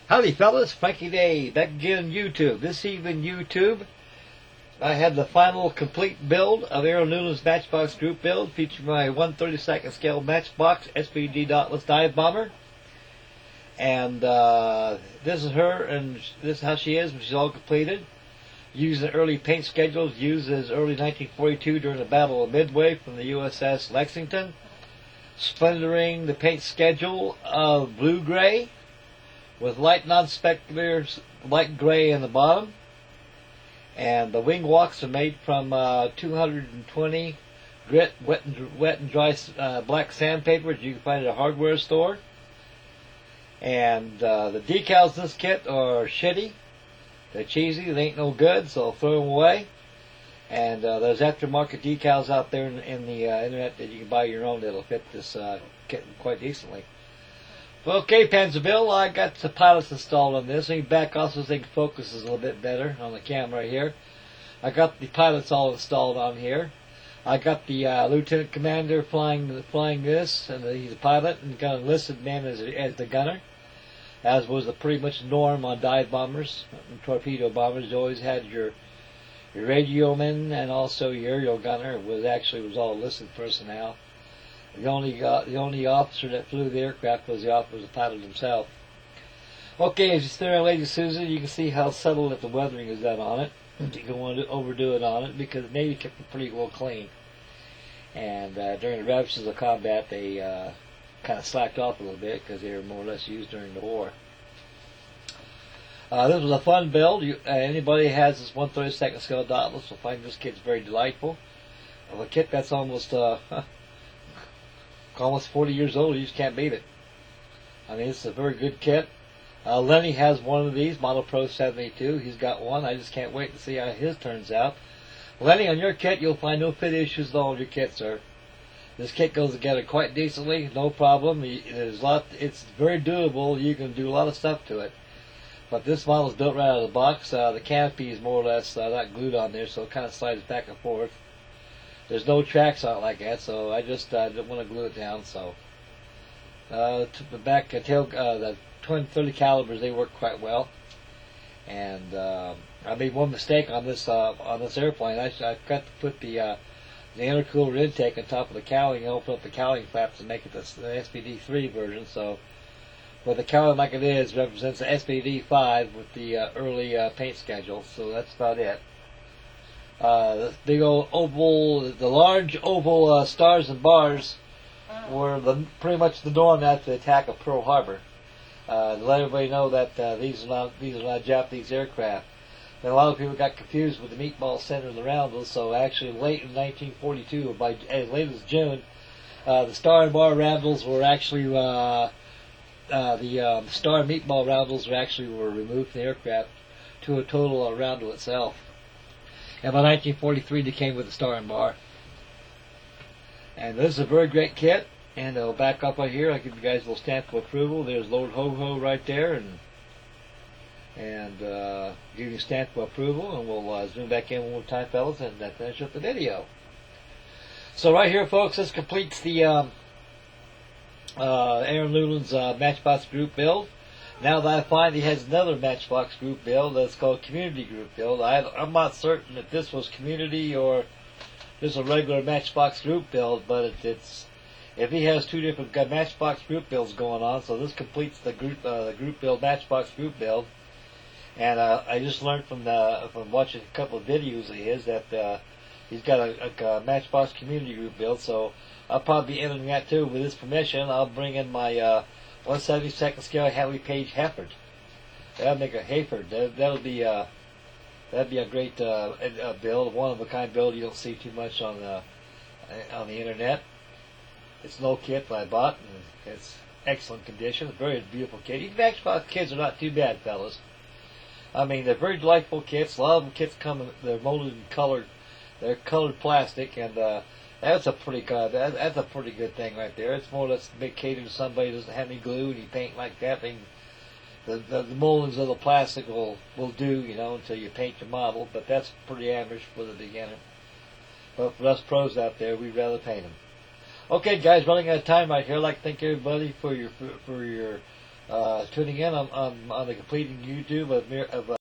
Howdy fellas, Frankie Day, back again on YouTube. This evening YouTube, I have the final complete build of Arron Newlands Matchbox Group build, featuring my 1/32 scale Matchbox SBD Dauntless dive bomber. And this is her, and this is how she is when she's all completed. Using early paint schedules used as early 1942 during the Battle of Midway from the USS Lexington. Splendering the paint schedule of blue-gray, with light non-specular light gray in the bottom, and the wing walks are made from 220 grit wet and dry black sandpaper that you can find at a hardware store. And the decals in this kit are shitty, they're cheesy, they ain't no good, so I'll throw them away. And there's aftermarket decals out there in the internet that you can buy your own that'll fit this kit quite decently. Well, okay, Panzerville, I got the pilots installed on this. Let me back off so things focuses a little bit better on the camera here. I got the pilots all installed on here. I got the lieutenant commander flying this, and he's a pilot, and got an enlisted man as the gunner, as was pretty much the norm on dive bombers and torpedo bombers. You always had your radioman and also your aerial gunner was all enlisted personnel. The only officer that flew the aircraft was the pilot himself. Okay, as you stare at Lady Susan, you can see how subtle that the weathering is done on it. You don't want to overdo it on it because the Navy kept it pretty well clean. And during the ravages of combat, they kind of slacked off a little bit because they were more or less used during the war. This was a fun build. Anybody who has this 1/32 scale Dauntless will find this kit's very delightful. A kit that's almost 40 years old, you just can't beat it. I mean, it's a very good kit. Lenny has one of these, Model Pro 72. He's got one. I just can't wait to see how his turns out. Lenny, on your kit, you'll find no fit issues with all your kits, sir. This kit goes together quite decently, no problem. It's very doable. You can do a lot of stuff to it. But this model is built right out of the box. The canopy is more or less not glued on there, so it kind of slides back and forth. There's no tracks on it like that, so I just didn't want to glue it down. So the back tail, the twin 30 calibers, they work quite well. And I made one mistake on this airplane. I forgot to put the intercooler intake on top of the cowling and open up the cowling flaps and make it the SBD3 version. So, but the cowling like it is represents the SBD5 with the early paint schedule. So that's about it. The big old oval, the large oval stars and bars were pretty much the norm after the attack of Pearl Harbor. To let everybody know that these are not Japanese aircraft. And a lot of people got confused with the meatball center and the roundels. So actually, late in 1942, as late as June, the star and bar roundels were actually the star and meatball roundels were removed from the aircraft to a total roundel itself. And by 1943, they came with the star and bar. And this is a very great kit. And I'll back up right here. I'll give you guys a little stamp of approval. There's Lord Ho-Ho right there, and give you a stamp of approval. And we'll zoom back in one more time, fellas, and finish up the video. So right here, folks, this completes the Arron Newlands Matchbox Group build. Now that I find he has another Matchbox Group build that's called Community Group build. I'm not certain if this was Community or just a regular Matchbox Group build, but if he has two different Matchbox Group builds going on, so this completes the group build, Matchbox Group build. And I just learned from watching a couple of videos of his that he's got a Matchbox Community Group build, so I'll probably be entering that too. With his permission, I'll bring in my 1/72 scale Hadley Page Hefford. That'll make a Hayford. That'll be a great build, one of a kind build you don't see too much on the internet. It's no kit, but I bought, and it's excellent condition. It's a very beautiful kit. These Matchbox kits are not too bad, fellas. I mean, they're very delightful kits. A lot of them kits they're molded and colored. They're colored plastic, and that's a pretty good thing right there. It's more or less catered to somebody who doesn't have any glue and you paint like that. The moldings of the plastic will do, until you paint your model. But that's pretty average for the beginner. But for us pros out there, we'd rather paint them. Okay, guys, running out of time right here. I'd like to thank everybody for your tuning in on the completing YouTube of